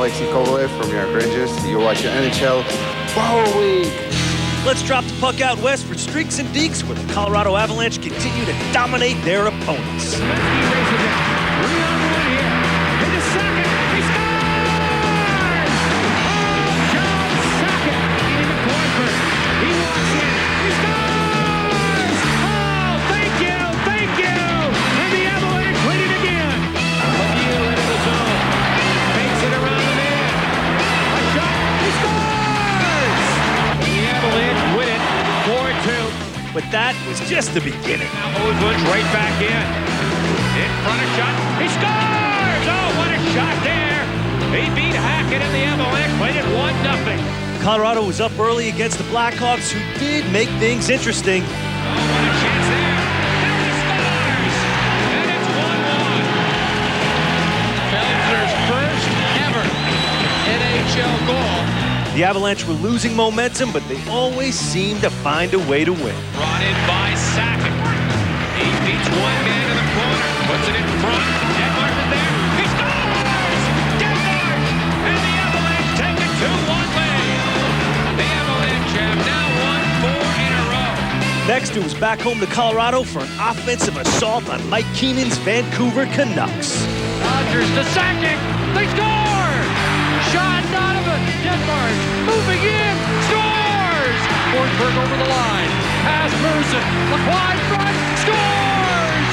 Alexei Kovalev from York Rangers. You're watching NHL PowerWeek. Let's drop the puck out west for Streaks and Dekes, where the Colorado Avalanche continue to dominate their opponents. But that was just the beginning. Ozolin's right back in front of shot. He scores! Oh, what a shot there! He beat Hackett and the Avalanche, played it 1-0. Colorado was up early against the Blackhawks, who did make things interesting. Oh, what a chance there! There he scores! And it's 1-1. Feltzer's first ever NHL goal. The Avalanche were losing momentum, but they always seemed to find a way to win. Brought in by Sakic. He beats one man in the corner, puts it in front. Denmark is there. He scores! Denmark! And the Avalanche take a 2-1 lead. The Avalanche have now won 4 in a row. Next, it was back home to Colorado for an offensive assault on Mike Keenan's Vancouver Canucks. Rogers to Sakic. They score! Sean Donovan, Denmark, moving in, scores! Forsberg over the line, pass Mercer, Lacroix front, scores!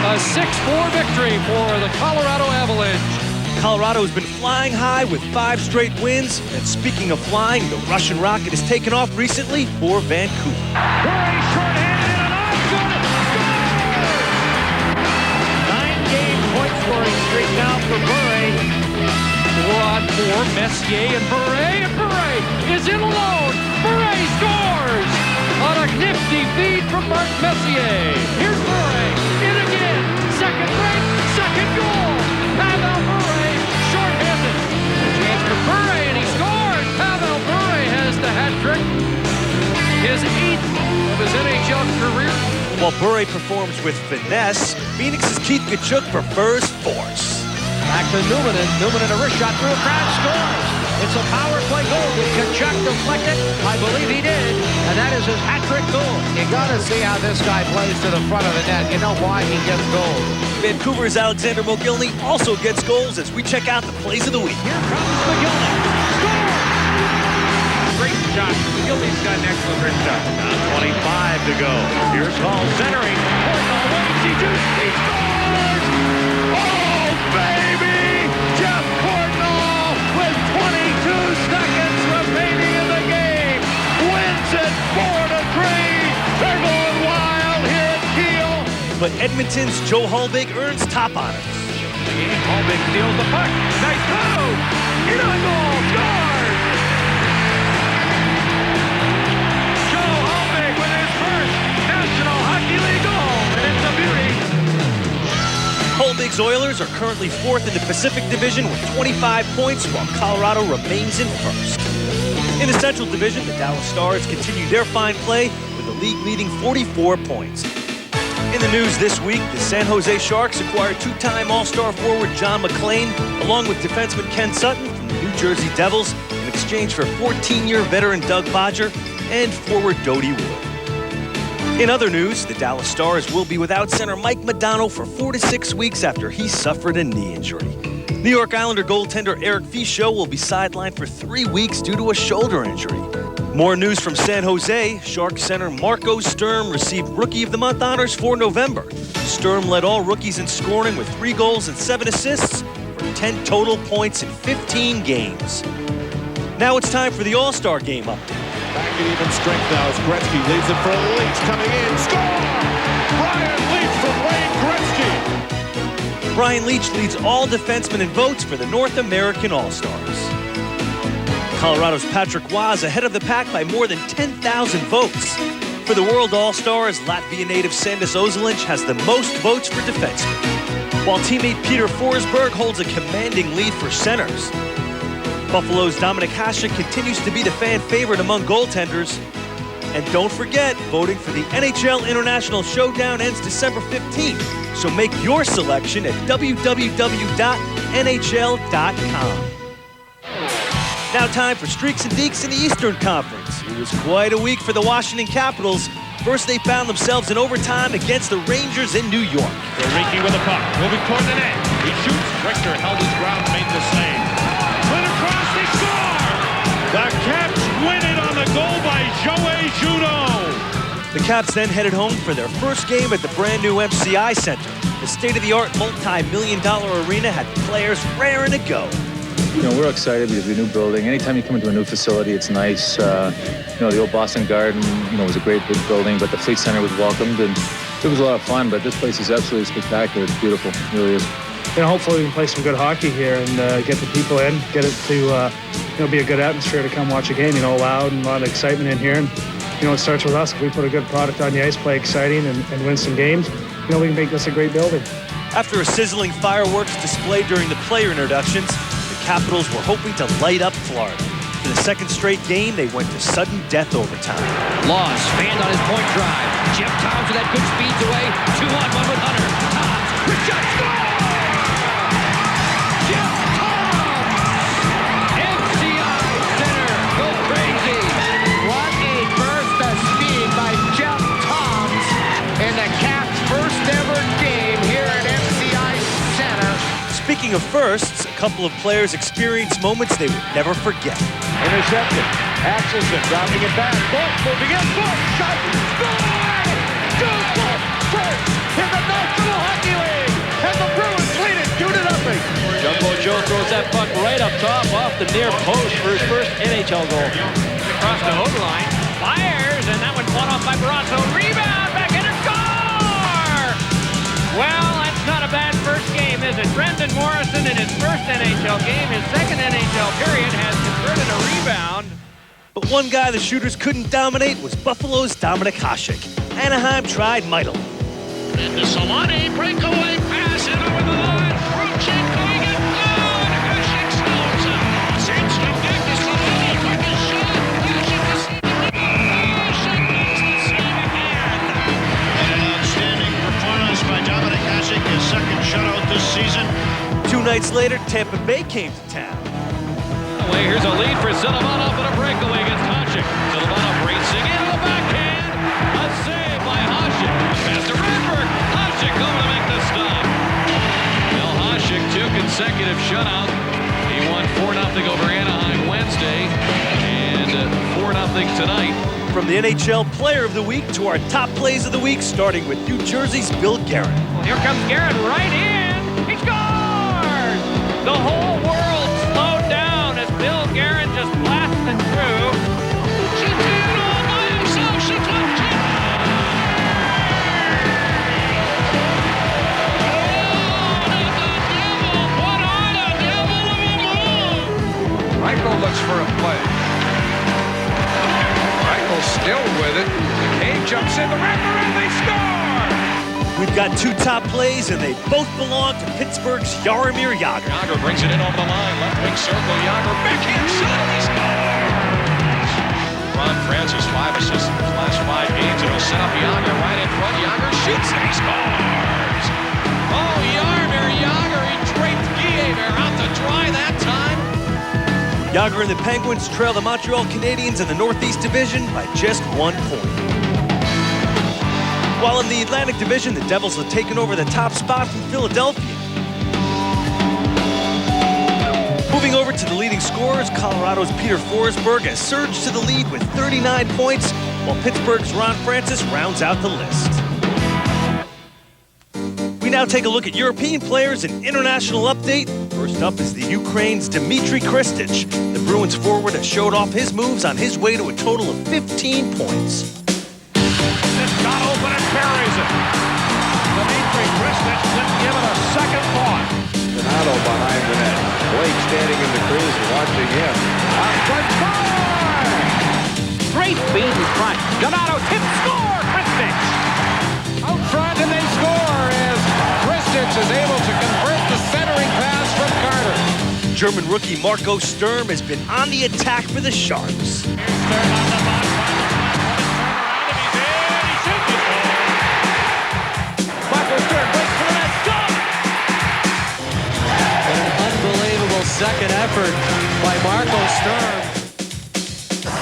A 6-4 victory for the Colorado Avalanche. Colorado's been flying high with 5 straight wins, and speaking of flying, the Russian rocket has taken off recently for Vancouver. Very short-handed and an onside, scores! 9-game point scoring streak now for Bure. 4-on-4, Messier and Bure is in alone. Bure scores on a nifty feed from Mark Messier. Here's Bure, in again, second break, second goal. Pavel Bure, short-handed. Chance for Bure, and he scores. Pavel Bure has the hat trick, his 8th of his NHL career. While Bure performs with finesse, Phoenix's Keith Tkachuk prefers force. Back to Numanen. Numanen a wrist shot through a crowd, scores. It's a power play goal. Did Tkachuk deflect it? I believe he did. And that is his hat-trick goal. You got to see how this guy plays to the front of the net. You know why he gets goals. Vancouver's Alexander Mogilny also gets goals as we check out the plays of the week. Here comes Mogilny. Score! Great shot. Mogilny's got an excellent wrist shot. Now 25 to go. Here's Hall centering. Portnoy waits. He scores! Oh, baby! Jeff Portnoy with 22 seconds remaining in the game wins it 4-3. They're going wild here at Kiel. But Edmonton's Joe Hulbig earns top honors. Hulbig steals the puck. Nice move. In on goal. Scores! Joe Hulbig with his first National Hockey League goal. And it's a beauty. Hulbig's Oilers are currently 4th in the Pacific Division with 25 points, while Colorado remains in 1st. In the Central Division, the Dallas Stars continue their fine play with a league-leading 44 points. In the news this week, the San Jose Sharks acquired 2-time All-Star forward John McClain, along with defenseman Ken Sutton from the New Jersey Devils, in exchange for 14-year veteran Doug Bodger and forward Dodie Wood. In other news, the Dallas Stars will be without center Mike Modano for 4 to 6 weeks after he suffered a knee injury. New York Islander goaltender Eric Fichaud will be sidelined for 3 weeks due to a shoulder injury. More news from San Jose. Sharks center Marco Sturm received Rookie of the Month honors for November. Sturm led all rookies in scoring with 3 goals and 7 assists for 10 total points in 15 games. Now it's time for the All-Star Game update. Back at even strength now as Gretzky leaves it for Leach coming in. Score! Brian Leach from Wayne Gretzky. Brian Leach leads all defensemen in votes for the North American All-Stars. Colorado's Patrick Roy is ahead of the pack by more than 10,000 votes. For the World All-Stars, Latvia native Sandis Ozolinch has the most votes for defensemen, while teammate Peter Forsberg holds a commanding lead for centers. Buffalo's Dominic Hasek continues to be the fan favorite among goaltenders. And don't forget, voting for the NHL International Showdown ends December 15th. So make your selection at www.nhl.com. Now time for Streaks and Deeks in the Eastern Conference. It was quite a week for the Washington Capitals. First, they found themselves in overtime against the Rangers in New York. Ricky with the puck, moving toward the net. He shoots. Richter held his ground, made the save. Went across, they score! The Caps win it on the goal by Joey Juneau. The Caps then headed home for their first game at the brand new MCI Center. The state-of-the-art multi-million-dollar arena had the players raring to go. You know, we're excited because we're a new building. Anytime you come into a new facility, it's nice. You know, the old Boston Garden, you know, was a great big building, but the Fleet Center was welcomed, and it was a lot of fun. But this place is absolutely spectacular. It's beautiful. It really is. You know, hopefully we can play some good hockey here and get the people in, get it to, you know, be a good atmosphere to come watch a game. You know, loud and a lot of excitement in here. And, you know, it starts with us. If we put a good product on the ice, play exciting, and win some games, you know, we can make this a great building. After a sizzling fireworks display during the player introductions, the Capitals were hoping to light up Florida. For the second straight game, they went to sudden death overtime. Laws fanned on his point drive. Jeff Toms with that good speeds away. 2-on-1 with Hunter. Toms, with shot, score! Jeff Toms! MCI center, go crazy! What a burst of speed by Jeff Toms in the Caps' first ever game here at MCI Center. Speaking of firsts, a couple of players experienced moments they would never forget. Intercepted. Axelson dropping it back. Bolt moving in. Bolt shot. Score! Joe Bolt first in the National Hockey League. And the Bruins lead it 2-0. Jumbo Joe throws that puck right up top off the near post for his first NHL goal. Across the hook line. Fires, and that one fought off by Barrasso. Rebound, back in and score! Well, that's not a bad first game, is it? Brendan Morrison in his first NHL game, his second NHL period, has converted a rebound. But one guy the shooters couldn't dominate was Buffalo's Dominik Hasek. Anaheim tried mightily. And the Solani breakaway pass in over the line. Ruchik going in. Oh, and Hasek slows him. Sends him back to Solani for his shot. Hasek is Hasek makes the save again. An outstanding performance by Dominik Hasek, his second shutout this season. 2 nights later, Tampa Bay came to town. Here's a lead for Silvanov and a breakaway against Hasek. Silvanov racing into the backhand. A save by Hasek. Pass to Redberg. Hasek going to make the stop. Bill Hasek, 2 consecutive shutouts. He won 4-0 over Anaheim Wednesday and 4-0 tonight. From the NHL Player of the Week to our top plays of the week, starting with New Jersey's Bill Guerin. Well, here comes Garrett right in. He scores! The whole world slowed down as Bill Guerin just blasted through. Shoots in all by himself. Shoots one, two. What on a devil of a move! Michael looks for a play. Michael still with it. He jumps in the wrapper and they score! We've got 2 top plays, and they both belong to Pittsburgh's Jaromir Jagr. Jagr brings it in over the line. Left wing circle. Jagr backhand shot. He scores! Ron Francis, 5 assists in his last 5 games. It'll set up Jagr right in front. Jagr shoots and he scores! Oh, Jaromir Jagr, he draped Guilherme out to dry that time. Jagr and the Penguins trail the Montreal Canadiens in the Northeast Division by just 1 point. While in the Atlantic Division, the Devils have taken over the top spot from Philadelphia. Moving over to the leading scorers, Colorado's Peter Forsberg has surged to the lead with 39 points, while Pittsburgh's Ron Francis rounds out the list. We now take a look at European players and international update. First up is the Ukraine's Dmitry Kristich. The Bruins forward has showed off his moves on his way to a total of 15 points. Got open and buries it. Dmitry Kristich didn't give it a second thought. Donato behind the net. Blake standing in the crease watching him. Out front, score! Great speed in front. Donato tip, score! Kristich! Out front and they score as Kristich is able to convert the centering pass from Carter. German rookie Marco Sturm has been on the attack for the Sharks. Sturm on the box. second effort by Marco Sturm.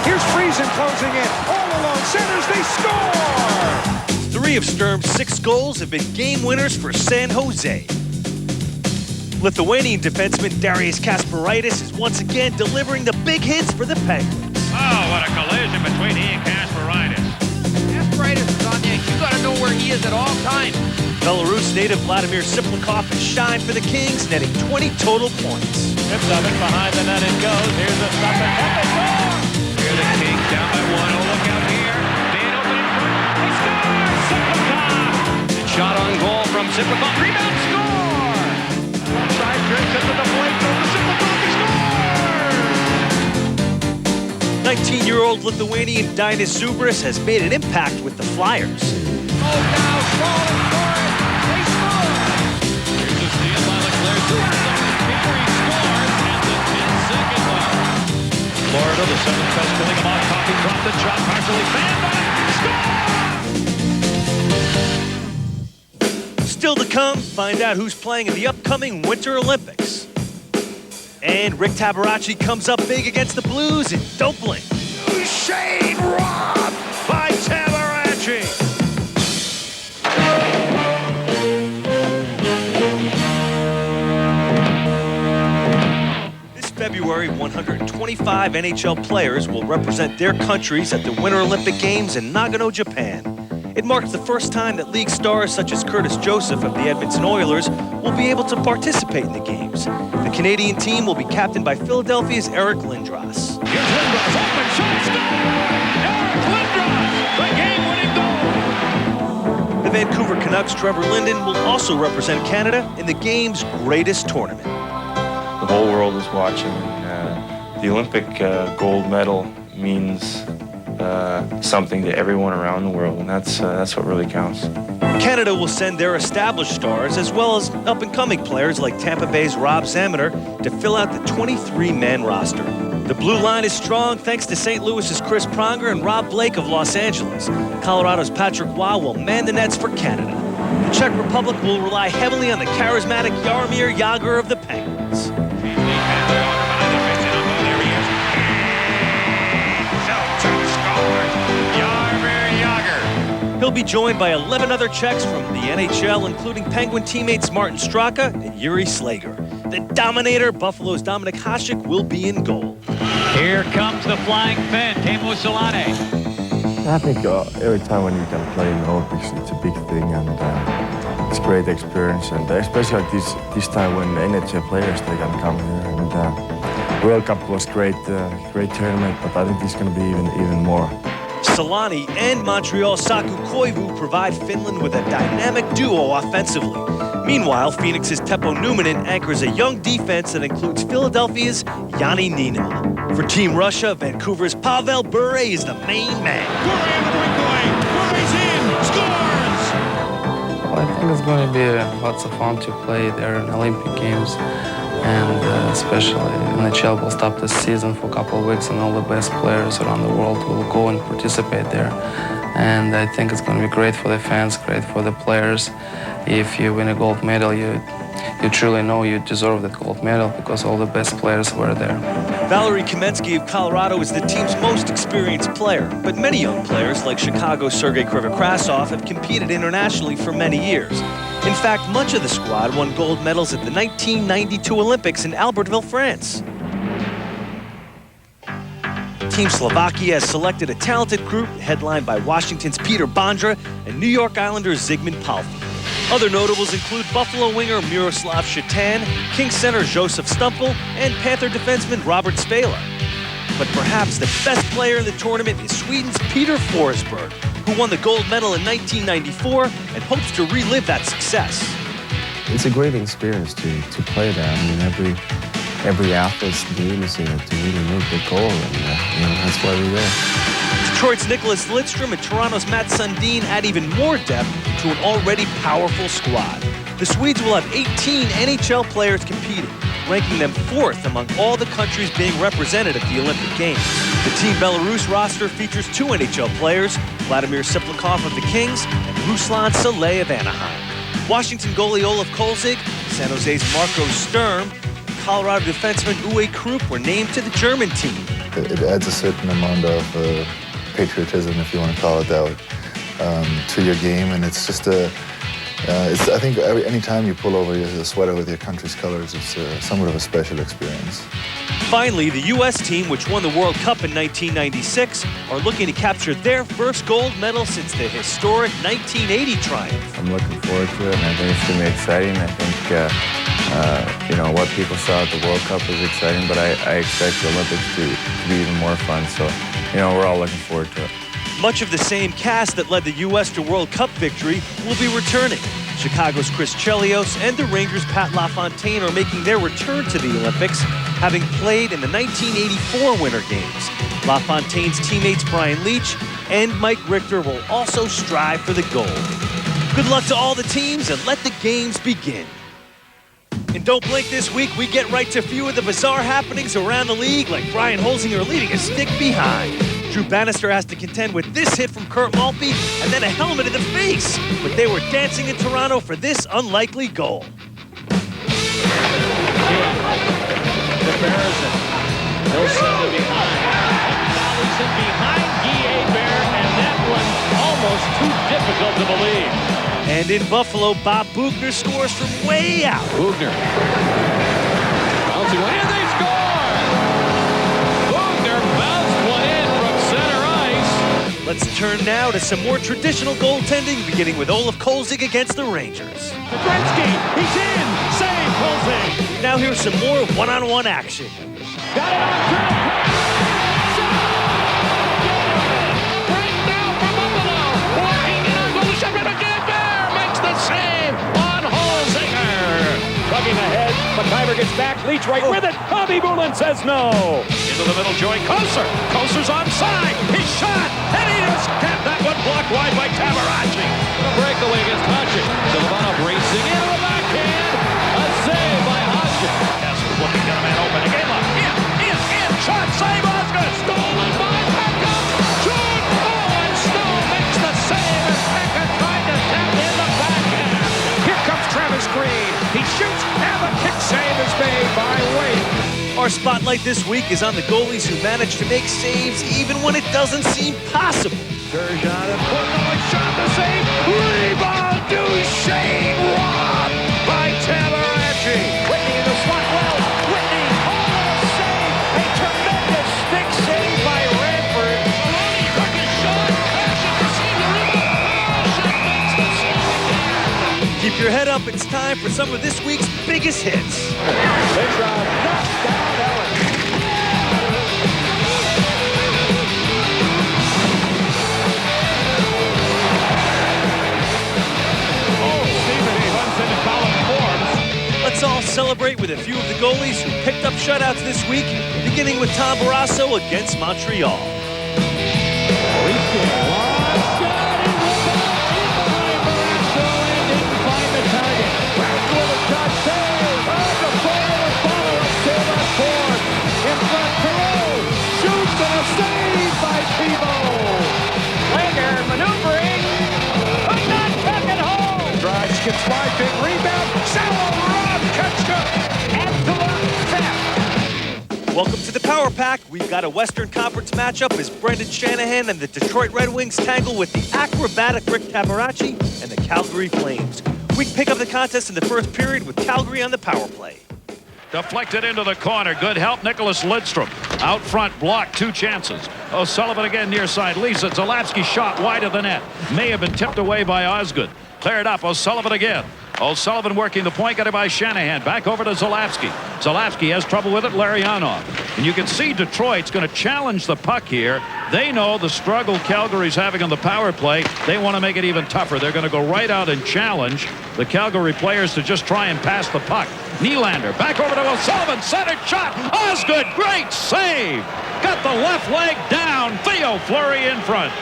Here's Friesen closing in. All alone, centers, they score! 3 of Sturm's 6 goals have been game winners for San Jose. Lithuanian defenseman Darius Kasparaitis is once again delivering the big hits for the Penguins. Oh, what a collision between he and Kasparaitis. Kasparaitis is on there. You got to know where he is at all times. Belarus native Vladimir Siplikov has shined for the Kings, netting 20 total points. Tips of it behind the net it goes. Here's a stop and net they score! Here the Kings down by 1. Oh, look out here. Being open in front. They score! Siplikov! Shot on goal from Siplikov. Rebound score! Side drinks into the plate. Over Siplikov. He scores! 19-year-old Lithuanian Dainis Zubris has made an impact with the Flyers. Oh, now, Smalling for it. They score! Here's a steal by Leclerc. Here he scores at the 10-second mark. Florida, the 7th best killing him off. Coffee dropped the shot. Partially fanned by score! Still to come, find out who's playing in the upcoming Winter Olympics. And Rick Tabaracci comes up big against the Blues in Don't Blink. Shane robbed by Tabaracci. This February, 125 NHL players will represent their countries at the Winter Olympic Games in Nagano, Japan. It marks the first time that league stars such as Curtis Joseph of the Edmonton Oilers will be able to participate in the games. The Canadian team will be captained by Philadelphia's Eric Lindros. Here's Lindros. Open shot. Score! Eric Lindros. The game-winning goal. The Vancouver Canucks' Trevor Linden will also represent Canada in the game's greatest tournament. The whole world is watching. The Olympic gold medal means something to everyone around the world, and that's what really counts. Canada will send their established stars as well as up-and-coming players like Tampa Bay's Rob Zaminer to fill out the 23-man roster. The blue line is strong thanks to St. Louis's Chris Pronger and Rob Blake of Los Angeles. Colorado's Patrick Waugh will man the nets for Canada. The Czech Republic will rely heavily on the charismatic Jaromir Jagr of the Penguins. He'll be joined by 11 other Czechs from the NHL, including Penguin teammates Martin Straka and Yuri Slager. The Dominator, Buffalo's Dominik Hasek, will be in goal. Here comes the flying Finn, Teemu Selanne. I think every time when you can play in the Olympics, it's a big thing, and it's a great experience. And especially like this time when NHL players they can come here. And World Cup was great tournament, but I think this is going to be even more. Selanne and Montreal's Saku Koivu provide Finland with a dynamic duo offensively. Meanwhile, Phoenix's Teppo Numminen anchors a young defense that includes Philadelphia's Yanni Niinimaa. For Team Russia, Vancouver's Pavel Bure is the main man. Bure on the breakaway. Bure's in. Scores! Well, I think it's going to be lots of fun to play there in Olympic Games. And especially NHL will stop this season for a couple of weeks, and all the best players around the world will go and participate there. And I think it's going to be great for the fans, great for the players. If you win a gold medal, you truly know you deserve the gold medal because all the best players were there. Valery Kamensky of Colorado is the team's most experienced player, but many young players like Chicago's Sergei Krivokrasov have competed internationally for many years. In fact, much of the squad won gold medals at the 1992 Olympics in Albertville, France. Team Slovakia has selected a talented group headlined by Washington's Peter Bondra and New York Islanders Zygmunt Palffy. Other notables include Buffalo winger Miroslav Shatan, Kings center Josef Stumpel, and Panther defenseman Robert Spala. But perhaps the best player in the tournament is Sweden's Peter Forsberg, who won the gold medal in 1994 and hopes to relive that success. It's a great experience to play there. I mean, every athlete's dream is to really make the goal, and that's why we're there. Detroit's Nicholas Lidstrom and Toronto's Matt Sundin add even more depth to an already powerful squad. The Swedes will have 18 NHL players competing, ranking them 4th among all the countries being represented at the Olympic Games. The Team Belarus roster features 2 NHL players, Vladimir Siplikov of the Kings and Ruslan Saleh of Anaheim. Washington goalie Olaf Kolzig, San Jose's Marco Sturm, Colorado defenseman Uwe Krupp were named to the German team. It adds a certain amount of patriotism, if you want to call it that, to your game, and it's just I think anytime you pull over the sweater with your country's colors, it's somewhat of a special experience. Finally, the U.S. team, which won the World Cup in 1996, are looking to capture their first gold medal since the historic 1980 triumph. I'm looking forward to it, and I think it's going to be exciting. I think, what people saw at the World Cup was exciting, but I expect the Olympics to be even more fun. So, we're all looking forward to it. Much of the same cast that led the U.S. to World Cup victory will be returning. Chicago's Chris Chelios and the Rangers' Pat LaFontaine are making their return to the Olympics, having played in the 1984 Winter Games. LaFontaine's teammates Brian Leach and Mike Richter will also strive for the gold. Good luck to all the teams, and let the games begin. And don't blink this week, we get right to a few of the bizarre happenings around the league, like Brian Holzinger leading a stick behind. Drew Bannister has to contend with this hit from Kurt Maltby and then a helmet in the face. But they were dancing in Toronto for this unlikely goal. To Barrison. He'll send it behind. Volleys it behind Guy Hebert, and that one's almost too difficult to believe. And in Buffalo, Bob Bugner scores from way out. Bugner. Bouncing one, and they score! Bugner bounced one in from center ice. Let's turn now to some more traditional goaltending, beginning with Olaf Kolzig against the Rangers. Gretzky, he's in! Save, Kolzig! Now here's some more one-on-one action. Got it on through! Right now for Buffalo! Walking in on goal, shot right again! Bear makes the save on Holzinger! Tugging ahead, McIver gets back, Leach right with it! Bobby Moulin says no! Into the middle, Joey Koser! Koser's onside! He's shot! And he just kept that one blocked wide by Tabarachi! The breakaway against Hodgson. Silvanov racing into the backhand! A save by Hodgson! Kasper looking, got a man open, again up! In! Shot, save, Osgood! Stolen by Pekka! Shoot! Oh, and Snow makes the save as Pekka tried to tap in the backhand! Here comes Travis Green! He shoots, and the kick save is made by Wade! Our spotlight this week is on the goalies who manage to make saves even when it doesn't seem possible. Turgeon and Portnoy shot the save! Rebound, Duchesne robbed by Tabarachi! Whitney in the slot, well, Whitney, a save! A tremendous stick save by Radford! Maloney took his shot, crashing to see the rebound! Shot makes the save again! Keep your head up, it's time for some of this week's biggest hits. Lindros knocks down Ellis. Let's all celebrate with a few of the goalies who picked up shutouts this week, beginning with Tom Barrasso against Montreal. Gets by, big rebound, shallow run, Ketchka, and to the tap. Welcome to the Power Pack. We've got a Western Conference matchup as Brendan Shanahan and the Detroit Red Wings tangle with the acrobatic Rick Tabarachi and the Calgary Flames. We pick up the contest in the first period with Calgary on the power play. Deflected into the corner. Good help. Nicholas Lidstrom out front. Blocked. 2 chances. O'Sullivan again near side. Leaves it. Zalapsky shot wide of the net. May have been tipped away by Osgood. Cleared up. O'Sullivan again. O'Sullivan working the point. Got it by Shanahan. Back over to Zalapsky. Zalapsky has trouble with it. Larionov. And you can see Detroit's going to challenge the puck here. They know the struggle Calgary's having on the power play. They want to make it even tougher. They're going to go right out and challenge the Calgary players to just try and pass the puck. Nylander back over to O'Sullivan. Centered shot. Osgood. Great save. Got the left leg down. Theo Fleury in front.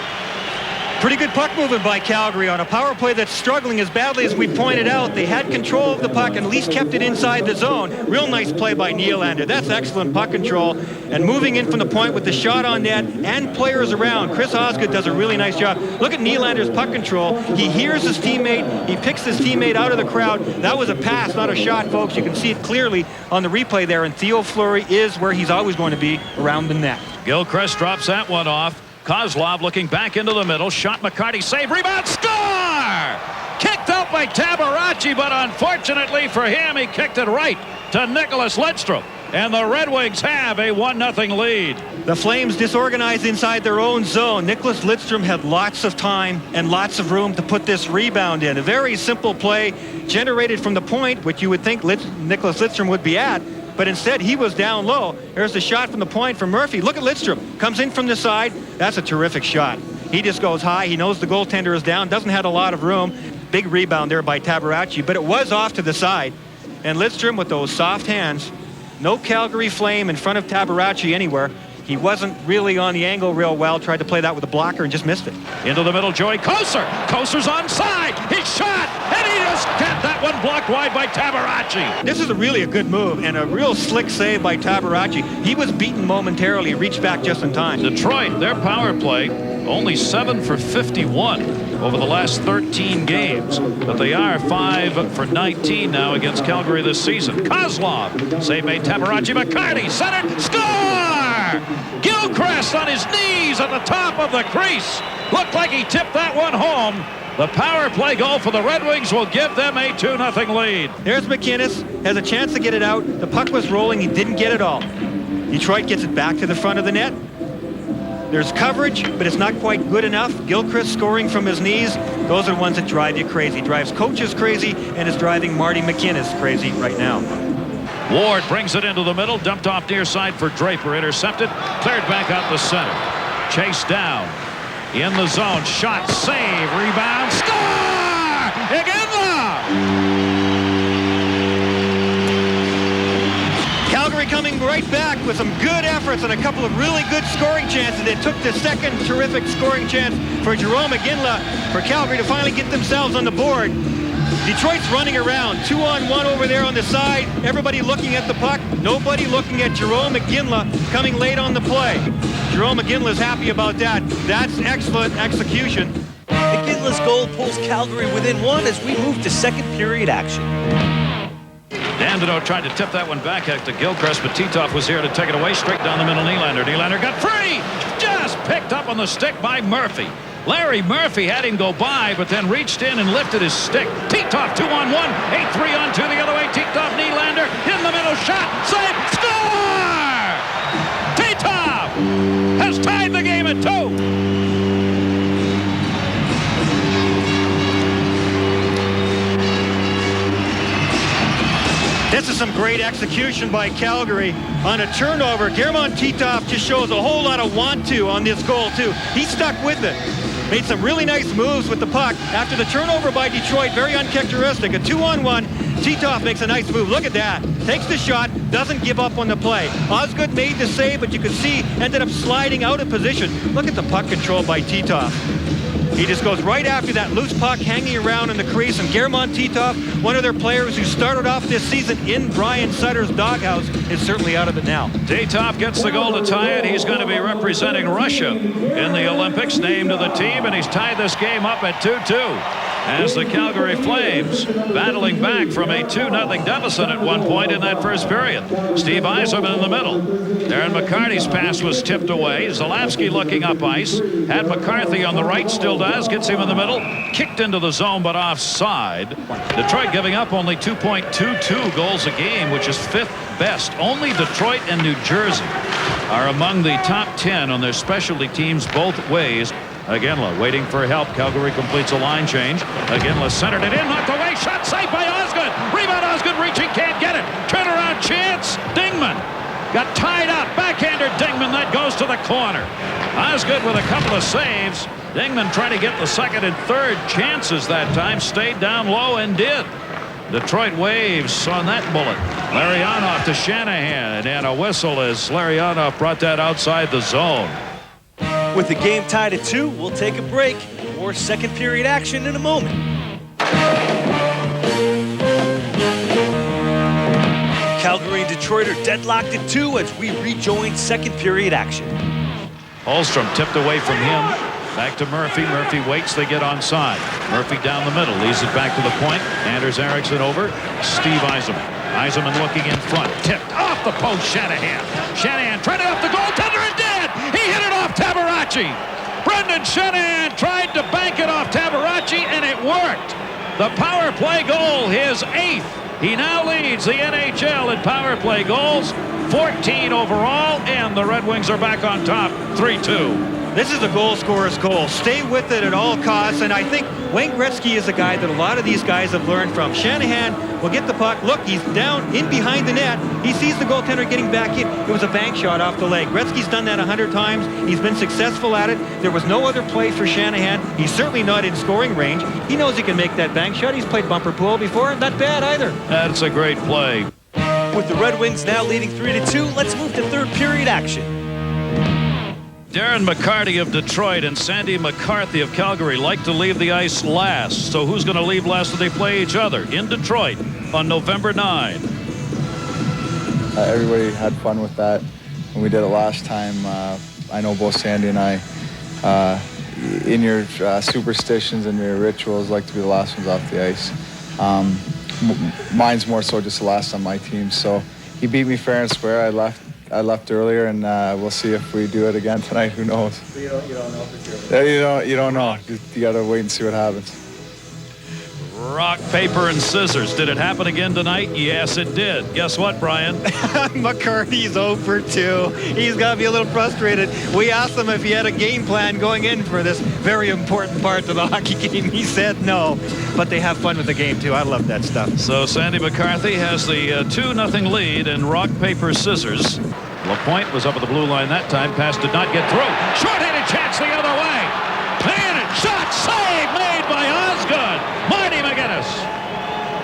Pretty good puck movement by Calgary on a power play that's struggling as badly as we pointed out. They had control of the puck and at least kept it inside the zone. Real nice play by Nylander. That's excellent puck control. And moving in from the point with the shot on net and players around. Chris Osgood does a really nice job. Look at Nylander's puck control. He hears his teammate. He picks his teammate out of the crowd. That was a pass, not a shot, folks. You can see it clearly on the replay there. And Theo Fleury is where he's always going to be, around the net. Gilchrist drops that one off. Kozlov looking back into the middle. Shot McCarty. Save. Rebound. Score! Kicked out by Tabarachi, but unfortunately for him, he kicked it right to Nicholas Lidstrom. And the Red Wings have a 1-0 lead. The Flames disorganized inside their own zone. Nicholas Lidstrom had lots of time and lots of room to put this rebound in. A very simple play generated from the point, which you would think Nicholas Lidstrom would be at. But instead, he was down low. There's the shot from the point from Murphy. Look at Lidstrom. Comes in from the side. That's a terrific shot. He just goes high. He knows the goaltender is down. Doesn't have a lot of room. Big rebound there by Tabarachi. But it was off to the side. And Lidstrom with those soft hands. No Calgary Flame in front of Tabarachi anywhere. He wasn't really on the angle real well. Tried to play that with a blocker and just missed it. Into the middle, Joey Koser. Koser's onside. He shot, and he just got that one blocked wide by Tabarachi. This is really a good move and a real slick save by Tabarachi. He was beaten momentarily. He reached back just in time. Detroit, their power play, only 7 for 51 over the last 13 games. But they are 5 for 19 now against Calgary this season. Kozlov, save made Tabarachi. McCarty, centered, score! Gilchrist on his knees at the top of the crease. Looked like he tipped that one home. The power play goal for the Red Wings will give them a 2-0 lead. There's McInnes, has a chance to get it out. The puck was rolling, he didn't get it all. Detroit gets it back to the front of the net. There's coverage, but it's not quite good enough. Gilchrist scoring from his knees. Those are the ones that drive you crazy. Drives coaches crazy, and is driving Marty McInnes crazy right now. Ward brings it into the middle, dumped off near side for Draper, intercepted, cleared back out the center. Chased down, in the zone, shot, save, rebound, score! Iginla! Calgary coming right back with some good efforts and a couple of really good scoring chances. It took the second terrific scoring chance for Jerome Iginla for Calgary to finally get themselves on the board. Detroit's running around, 2-on-1 over there on the side. Everybody looking at the puck. Nobody looking at Jerome Iginla coming late on the play. Jerome Iginla's happy about that. That's excellent execution. Iginla's goal pulls Calgary within 1 as we move to second period action. Nagano tried to tip that one back to Gilchrist, but Titov was here to take it away straight down the middle. Nylander. Nylander got free. Just picked up on the stick by Murphy. Larry Murphy had him go by, but then reached in and lifted his stick. Titov 2-on-1, 8-3-on-2 the other way. Titov, Nylander in the middle, shot, save, score! Titov has tied the game at 2. This is some great execution by Calgary on a turnover. Guermont Titov just shows a whole lot of want-to on this goal, too. He stuck with it. Made some really nice moves with the puck. After the turnover by Detroit, very uncharacteristic. A 2-on-1. Titov makes a nice move. Look at that. Takes the shot, doesn't give up on the play. Osgood made the save, but you can see ended up sliding out of position. Look at the puck control by Titov. He just goes right after that loose puck hanging around in the crease. And Guermont Titov, one of their players who started off this season in Brian Sutter's doghouse, is certainly out of it now. Titov gets the goal to tie it. He's going to be representing Russia in the Olympics, named to the team, and he's tied this game up at 2-2. As the Calgary Flames battling back from a 2-0 deficit at one point in that first period. Steve Yzerman in the middle. Darren McCarty's pass was tipped away. Zalewski looking up ice. Had McCarthy on the right, still does. Gets him in the middle. Kicked into the zone, but offside. Detroit giving up only 2.22 goals a game, which is 5th best. Only Detroit and New Jersey are among the top 10 on their specialty teams both ways. Iginla waiting for help. Calgary completes a line change. Iginla centered it in, knocked away, shot saved by Osgood. Rebound, Osgood reaching, can't get it. Turnaround chance. Dingman got tied up. Backhander Dingman, that goes to the corner. Osgood with a couple of saves. Dingman trying to get the second and third chances that time. Stayed down low and did. Detroit waves on that bullet. Larionov to Shanahan, and a whistle as Larionov brought that outside the zone. With the game tied at 2, we'll take a break. More second period action in a moment. Calgary and Detroit are deadlocked at 2 as we rejoin second period action. Holmstrom tipped away from him. Back to Murphy. Murphy waits. They get onside. Murphy down the middle. Leaves it back to the point. Anders Eriksson over. Steve Yzerman. Yzerman looking in front. Tipped off the post. Shanahan. Shanahan tried it off the goaltender and did. He hit it off Tabaracci. Brendan Shanahan tried to bank it off Tabaracci and it worked. The power play goal, his 8th. He now leads the NHL in power play goals. 14 overall, and the Red Wings are back on top, 3-2. This is a goal scorer's goal. Stay with it at all costs, and I think Wayne Gretzky is a guy that a lot of these guys have learned from. Shanahan will get the puck. Look, he's down in behind the net. He sees the goaltender getting back in. It was a bank shot off the leg. Gretzky's done that 100 times. He's been successful at it. There was no other play for Shanahan. He's certainly not in scoring range. He knows he can make that bank shot. He's played bumper pool before. Not bad either. That's a great play. With the Red Wings now leading 3-2, let's move to third period action. Darren McCarty of Detroit and Sandy McCarthy of Calgary like to leave the ice last. So who's going to leave last when they play each other? In Detroit on November 9. Everybody had fun with that when we did it last time. I know both Sandy and I, in your superstitions and your rituals, like to be the last ones off the ice. Mine's more so just the last on my team. So he beat me fair and square. I left earlier, and we'll see if we do it again tonight. Who knows? You don't know for sure. You don't know. You got to wait and see what happens. Rock, paper, and scissors. Did it happen again tonight? Yes, it did. Guess what, Brian? McCarthy's 0 for 2. He's got to be a little frustrated. We asked him if he had a game plan going in for this very important part of the hockey game. He said no, but they have fun with the game, too. I love that stuff. So Sandy McCarthy has the 2-0 lead in rock, paper, scissors. LaPointe was up at the blue line that time. Pass did not get through. Short-handed chance the other way. Panic shot save made by Osgood. Marty McGinnis.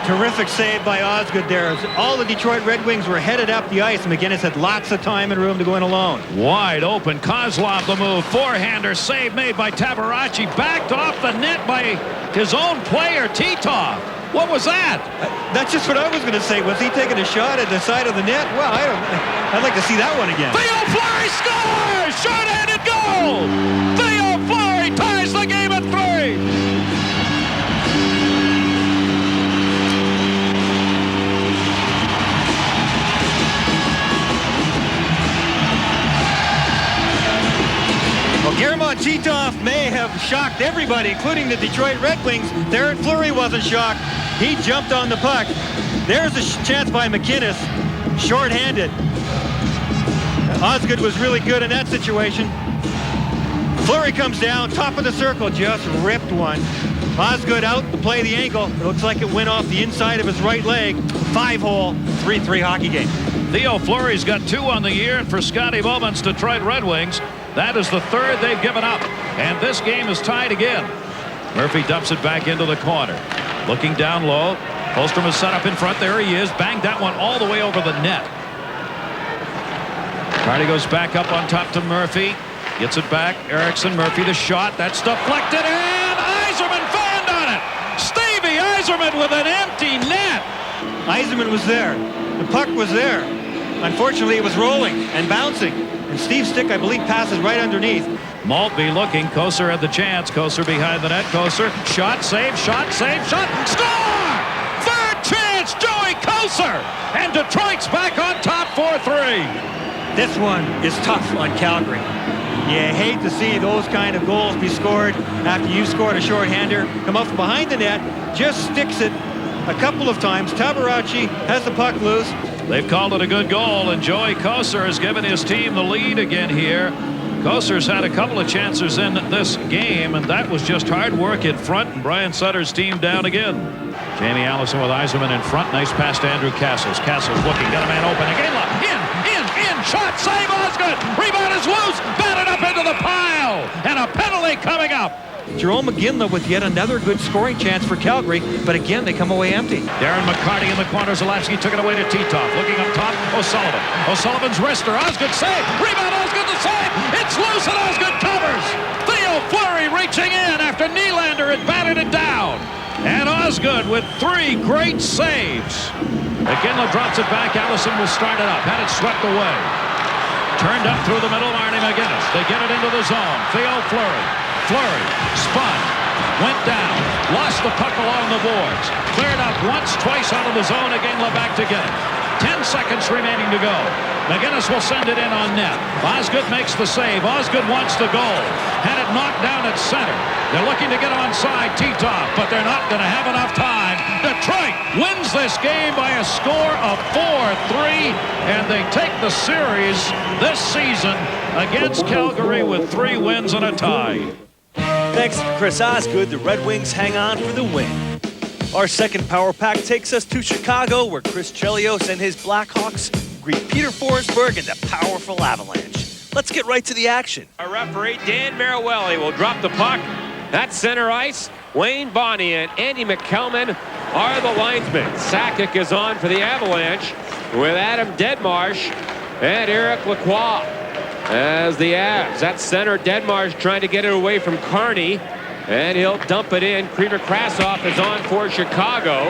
Terrific save by Osgood there. All the Detroit Red Wings were headed up the ice. McGinnis had lots of time and room to go in alone. Wide open. Kozlov the move. Forehander save made by Tabaracci. Backed off the net by his own player, Titov. What was that? That's just what I was going to say. Was he taking a shot at the side of the net? Well, I'd like to see that one again. Theo Fleury scores! Short-handed goal! Theo Fleury ties the game at 3. Well, Guillermo Titov may have shocked everybody, including the Detroit Red Wings. Darren Fleury wasn't shocked. He jumped on the puck. There's a chance by McInnes, short-handed. Osgood was really good in that situation. Fleury comes down, top of the circle, just ripped one. Osgood out to play the angle. It looks like it went off the inside of his right leg. 5-hole, 3-3 hockey game. Theo Fleury's got 2 on the year, and for Scotty Bowman's Detroit Red Wings, that is the 3rd they've given up. And this game is tied again. Murphy dumps it back into the corner. Looking down low. Holmstrom is set up in front. There he is. Banged that one all the way over the net. Carty goes back up on top to Murphy. Gets it back. Eriksson, Murphy, the shot. That's deflected, and Yzerman fanned on it. Stevie Yzerman with an empty net. Yzerman was there. The puck was there. Unfortunately, it was rolling and bouncing. And Steve's stick, I believe, passes right underneath. Maltby looking. Kosar had the chance. Kosar behind the net. Kosar. Shot, save, shot, save, shot. Score! 3rd chance, Joey Kosar. And Detroit's back on top 4-3. This one is tough on Calgary. You hate to see those kind of goals be scored after you've scored a shorthander. Come up from behind the net, just sticks it a couple of times. Tabaracci has the puck loose. They've called it a good goal, and Joey Kosar has given his team the lead again here. Kosar's had a couple of chances in this game, and that was just hard work in front, and Brian Sutter's team down again. Jamie Allison with Yzerman in front. Nice pass to Andrew Castles. Castles looking, got a man open. Again, in, shot, save, Osgood. Rebound is loose, batted up into the pile, and a penalty coming up. Jerome McGinley with yet another good scoring chance for Calgary, but again, they come away empty. Darren McCarty in the corner. Zalewski took it away to Titov. Looking up top, O'Sullivan. O'Sullivan's wrister. Osgood save. Rebound, Osgood the save. It's loose, and Osgood covers. Theo Fleury reaching in after kneeling Osgood with 3 great saves. McKinley drops it back. Allison will start it up. Had it swept away. Turned up through the middle. Arnie McGinnis. They get it into the zone. Theo Fleury. Fleury. Spun. Went down. Lost the puck along the boards. Cleared up once, twice out of the zone. Again, Levac to get it. 10 seconds remaining to go. McGinnis will send it in on net. Osgood makes the save. Osgood wants the goal. Had it knocked down at center. They're looking to get onside T-top, but they're not going to have enough time. Detroit wins this game by a score of 4-3, and they take the series this season against Calgary with 3 wins and a tie. Thanks to Chris Osgood, the Red Wings hang on for the win. Our second Power Pack takes us to Chicago, where Chris Chelios and his Blackhawks greet Peter Forsberg and the powerful Avalanche. Let's get right to the action. Our referee, Dan Marawelli, will drop the puck. That's center ice. Wayne Bonney and Andy McKelman are the linesmen. Sakic is on for the Avalanche with Adam Deadmarsh and Eric Lacroix as the Avs. That's center. Deadmarsh trying to get it away from Carney, and he'll dump it in. Kremer Krasov is on for Chicago,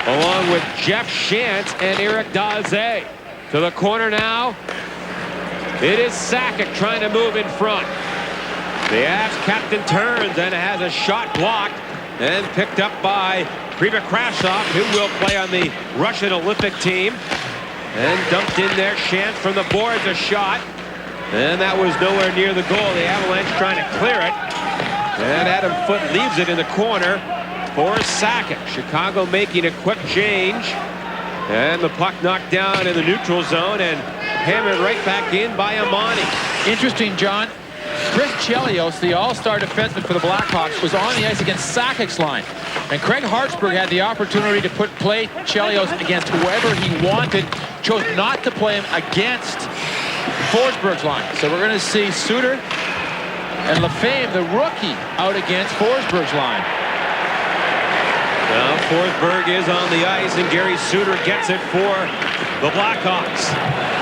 along with Jeff Shantz and Eric Daze. To the corner now. It is Sakic trying to move in front. The Avs captain turns and has a shot blocked and picked up by Kremer Krasov, who will play on the Russian Olympic team. And dumped in there. Shantz from the boards, a shot. And that was nowhere near the goal. The Avalanche trying to clear it. And Adam Foote leaves it in the corner for Sakic. Chicago making a quick change. And the puck knocked down in the neutral zone and hammered right back in by Amani. Interesting, John. Chris Chelios, the all-star defenseman for the Blackhawks, was on the ice against Sakic's line. And Craig Hartsburg had the opportunity to play Chelios against whoever he wanted. Chose not to play him against Forsberg's line. So we're going to see Suter and Lefebvre, the rookie, out against Forsberg's line. Now Forsberg is on the ice, and Gary Suter gets it for the Blackhawks.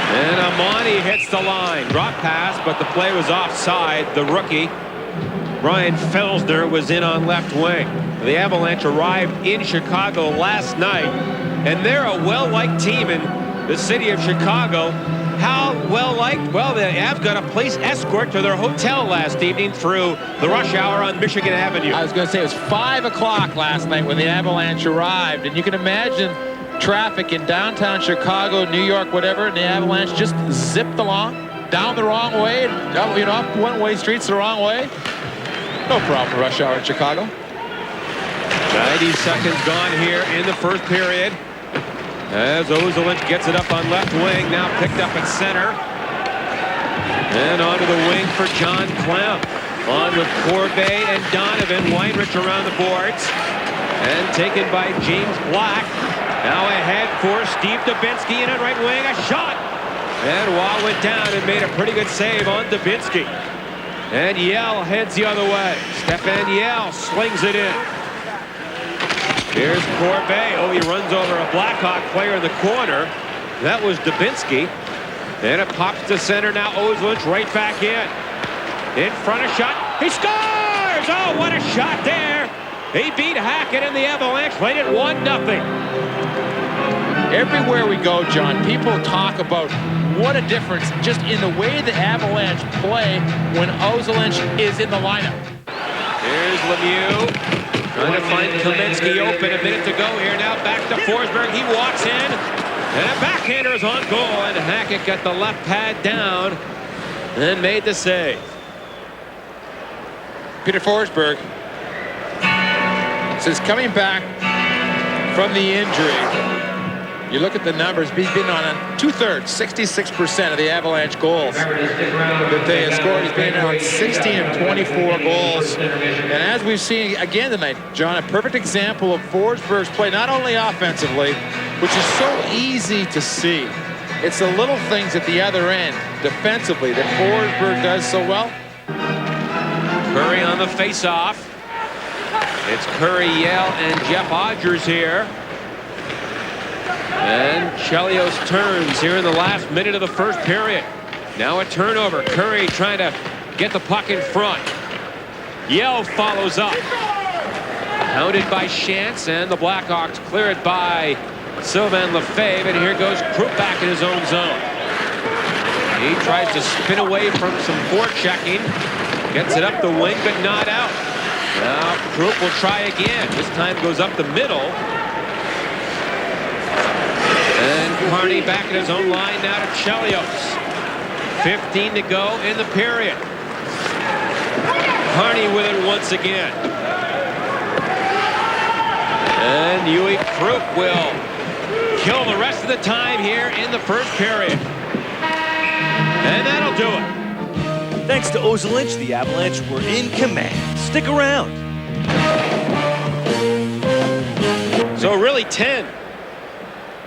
And Amani hits the line. Drop pass, but the play was offside. The rookie, Brian Felsner, was in on left wing. The Avalanche arrived in Chicago last night, and they're a well-liked team in the city of Chicago. How well-liked? Well, the Avs got a police escort to their hotel last evening through the rush hour on Michigan Avenue. I was going to say it was 5 o'clock last night when the Avalanche arrived, and you can imagine traffic in downtown Chicago, New York, whatever, and the Avalanche just zipped along down the wrong way, up one-way streets the wrong way. No problem for rush hour in Chicago. 90 seconds gone here in the first period. As Ozolinsh gets it up on left wing, now picked up at center. And onto the wing for John Clem. On with Corbet and Donovan. Weinrich around the boards. And taken by James Black. Now ahead for Steve Dubinsky in at right wing. A shot. And Waugh went down and made a pretty good save on Dubinsky. And Yell heads the other way. Stefan Yell slings it in. Here's Corbet. Oh, he runs over a Blackhawk player in the corner. That was Dubinsky. And it pops to center now. Ozolinsh right back in. In front of shot. He scores! Oh, what a shot there. He beat Hackett and the Avalanche. Played it 1-0. Everywhere we go, John, people talk about what a difference just in the way the Avalanche play when Ozolinsh is in the lineup. Here's Lemieux. Trying to find Kaminsky open. A minute to go here. Now back to Forsberg. He walks in. And a backhander is on goal. And Hackett got the left pad down and made the save. Peter Forsberg, since coming back from the injury, you look at the numbers, he's been on 2/3, 66% of the Avalanche goals that they have scored. He's been on 16 and 24 goals. And as we've seen again tonight, John, a perfect example of Forsberg's play, not only offensively, which is so easy to see. It's the little things at the other end, defensively, that Forsberg does so well. Curry on the face-off. It's Curry, Yell, and Jeff Odgers here. And Chelios turns here in the last minute of the first period. Now a turnover. Curry trying to get the puck in front. Yell follows up. Hounded by Chance, and the Blackhawks clear it by Sylvain Lefebvre, and here goes Krupp back in his own zone. He tries to spin away from some forechecking, gets it up the wing, but not out. Now Krupp will try again. This time goes up the middle. And Carney back in his own line now to Chelios. 15 to go in the period. Carney with it once again. And Yui Krupp will kill the rest of the time here in the first period. And that'll do it. Thanks to Ozolinch, the Avalanche were in command. Stick around. So really 10. I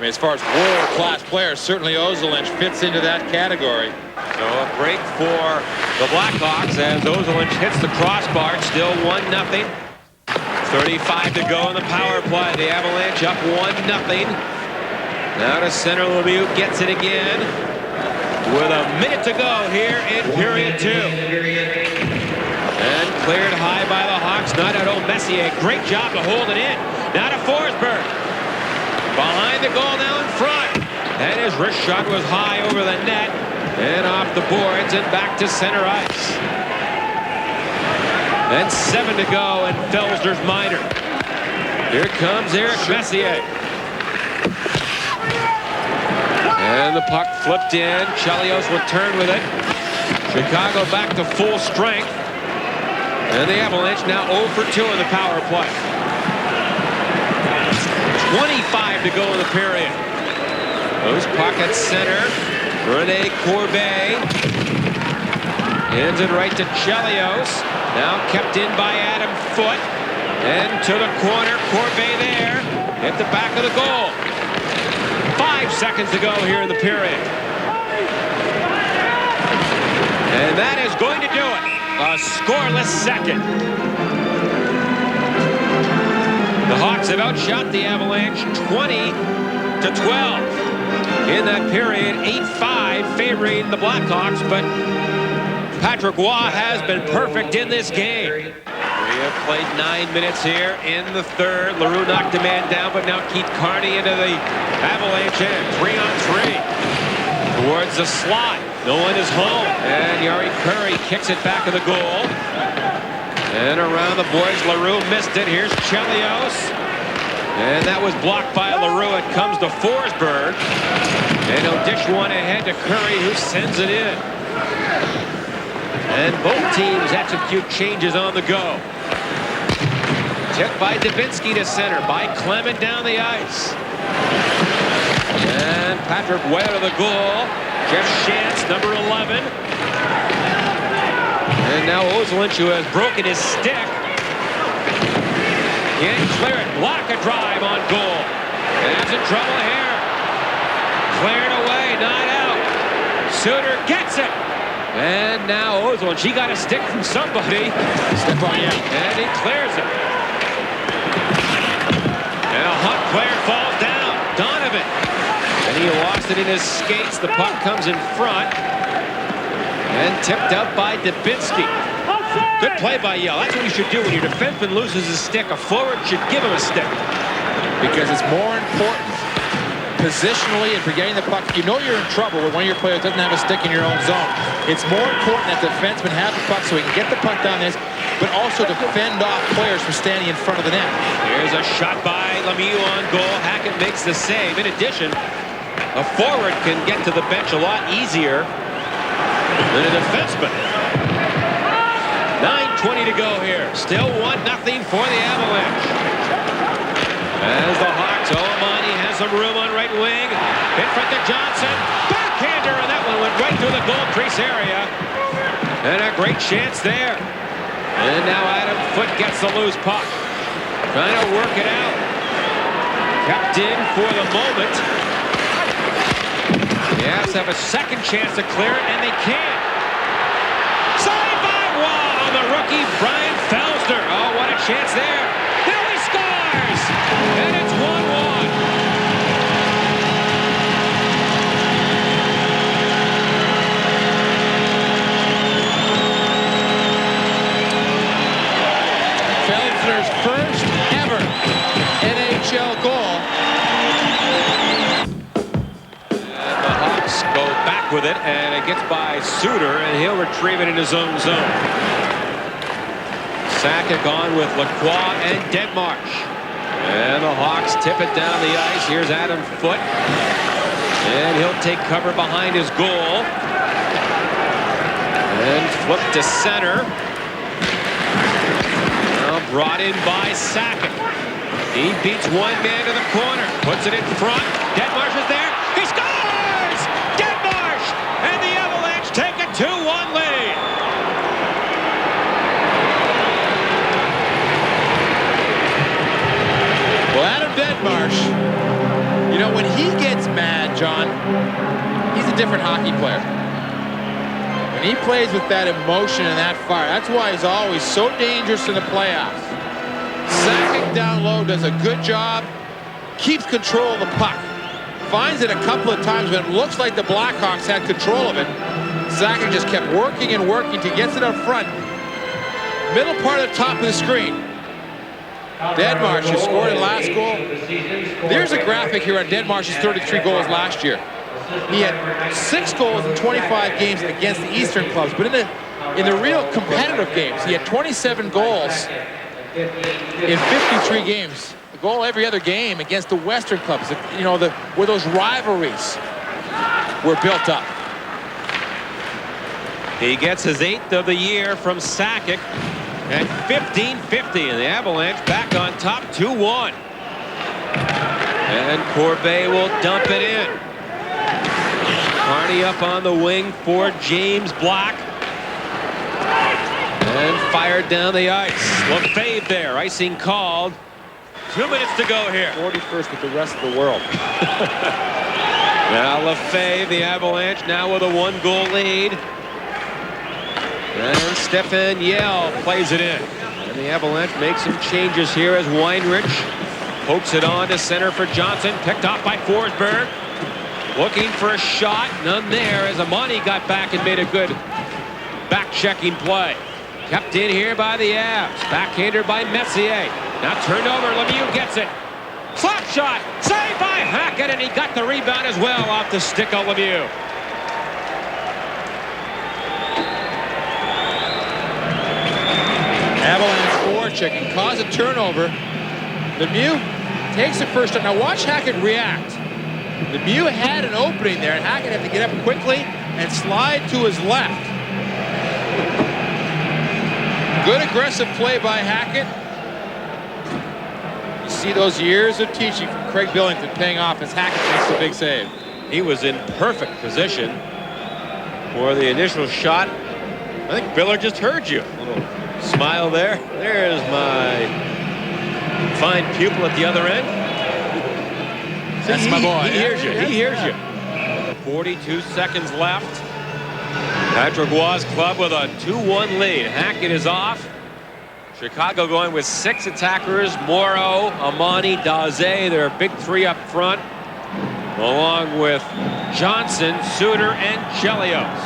mean, as far as world-class players, certainly Ozolinch fits into that category. So a break for the Blackhawks as Ozolinch hits the crossbar. Still 1-0. 35 to go in the power play. The Avalanche up 1-0. Now to center. Lemieux gets it again. With a minute to go here in period 2. And cleared high by the Hawks. Not at all. Messier. Great job to hold it in. Now to Forsberg. Behind the goal now in front. And his wrist shot was high over the net. And off the boards and back to center ice. And 7 to go in Felsner's minor. Here comes Eric Messier. And the puck flipped in. Chelios will turn with it. Chicago back to full strength. And the Avalanche now 0 for 2 in the power play. 25 to go in the period. Loose puck at center. Rene Corbet. Hands it right to Chelios. Now kept in by Adam Foote. And to the corner. Corbet there. Hit the back of the goal. 5 seconds to go here in the period. And that is going to do it. A scoreless second. The Hawks have outshot the Avalanche 20 to 12. In that period, 8-5 favoring the Blackhawks, but Patrick Roy has been perfect in this game. We have played 9 minutes here in the third. Leroux knocked a man down, but now Keith Carney into the Avalanche end. 3-on-3 towards the slot. No one is home. And Yari Curry kicks it back of the goal. And around the boards, Leroux missed it. Here's Chelios. And that was blocked by Leroux. It comes to Forsberg. And he'll dish one ahead to Curry, who sends it in. And both teams execute changes on the go. Tipped by Dubinsky to center, by Clement down the ice. And Patrick Weah to the goal. Jeff Shantz, number 11. And now Ozolinch, who has broken his stick. Can't clear it. Block a drive on goal. And he's in trouble here. Cleared away, not out. Suter gets it. And now Ozolinch, he got a stick from somebody. Step on him. And he clears it. And a hot player falls down. Donovan. And he lost it in his skates. The puck comes in front. And tipped out by Dubinsky. Good play by Yell. That's what you should do when your defenseman loses his stick. A forward should give him a stick. Because it's more important positionally and for getting the puck. You know you're in trouble when one of your players doesn't have a stick in your own zone. It's more important that the defenseman have the puck so he can get the puck down this, but also to fend off players from standing in front of the net. Here's a shot by Lemieux on goal. Hackett makes the save. In addition, a forward can get to the bench a lot easier than a defenseman. 9:20 to go here. Still 1-0 for the Avalanche. As the Hawks, Olamani has some room on right wing. In front to Johnson. Backhander, and that one went right through the goal crease area. And a great chance there. And now Adam Foote gets the loose puck. Trying to work it out. Kept in for the moment. The Avs have a second chance to clear it, and they can't. Signed by Waugh on the rookie, Brian Felsner. Oh, what a chance there. Now he scores! And it's 1-1. Felsner's first with it, and it gets by Suter, and he'll retrieve it in his own zone. Sakic on with Lacroix and Denmarsh. And the Hawks tip it down the ice. Here's Adam Foote. And he'll take cover behind his goal. And flip to center. Now brought in by Sakic. He beats one man to the corner. Puts it in front. Denmarsh is there. He scores! Denmarsh! And the Avalanche take a 2-1 lead. Well, Adam Denmarsh, you know, when he gets mad, John, he's a different hockey player. When he plays with that emotion and that fire, that's why he's always so dangerous in the playoffs. Sakic down low does a good job, keeps control of the puck. Finds it a couple of times when it looks like the Blackhawks had control of it. Sakic just kept working and working till he gets it up front. Middle part of the top of the screen. Denmarsh, who scored the last goal. There's a graphic here on Denmarsh's 33 goals last year. He had 6 goals in 25 games against the Eastern clubs, but in the real competitive games, he had 27 goals in 53 games. A goal every other game against the Western clubs. You know, where those rivalries were built up. He gets his 8th of the year from Sakic at 15:50, and the Avalanche back on top 2-1. And Corbet will dump it in. Carney up on the wing for James Black. And fired down the ice. Lefebvre there, icing called. 2 minutes to go here. 41st with the rest of the world. Now Lefebvre, the Avalanche, now with a 1-goal lead. And Stefan Yell plays it in. And the Avalanche makes some changes here as Weinrich pokes it on to center for Johnson. Picked off by Forsberg. Looking for a shot. None there as Amani got back and made a good back-checking play. Kept in here by the Avs. Backhander by Messier. Now turned over. Lemieux gets it. Slap shot. Saved by Hackett, and he got the rebound as well off the stick of Lemieux. Avalanche forecheck and cause a turnover. Lemieux takes the first shot. Now watch Hackett react. Lemieux had an opening there, and Hackett had to get up quickly and slide to his left. Good aggressive play by Hackett. You see those years of teaching from Craig Billington paying off as Hackett makes the big save. He was in perfect position for the initial shot. I think Biller just heard you. A little smile there. There's my fine pupil at the other end. That's my boy. He hears you. He hears you. 42 seconds left. Patrick Roy's club with a 2-1 lead. Hackett is off. Chicago going with 6 attackers. Morrow, Amani, Daze. Their big 3 up front. Along with Johnson, Suter, and Chelios.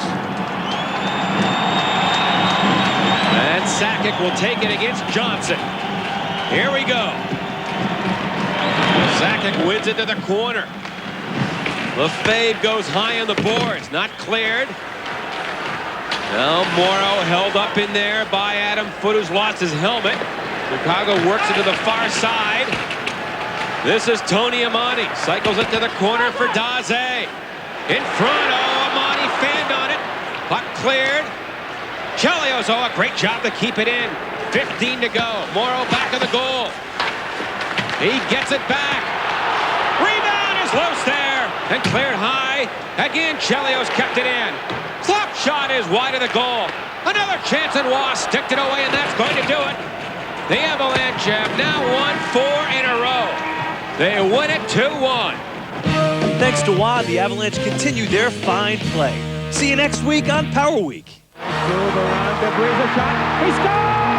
And Sakic will take it against Johnson. Here we go. Sakic wins it to the corner. Lefebvre goes high on the boards. Not cleared. Now Morrow held up in there by Adam Foote, who's lost his helmet. Chicago works it to the far side. This is Tony Amani. Cycles it to the corner for Daze. In front. Oh, Amani fanned on it. Puck cleared. Chelios, oh, a great job to keep it in. 15 to go. Morrow back of the goal. He gets it back. Rebound is loose there and cleared high. Again, Chelios kept it in. Slap shot is wide of the goal. Another chance, and Waugh sticked it away, and that's going to do it. The Avalanche have now won 4 in a row. They win it 2-1. Thanks to Waugh, the Avalanche continue their fine play. See you next week on PowerWeek. He scores!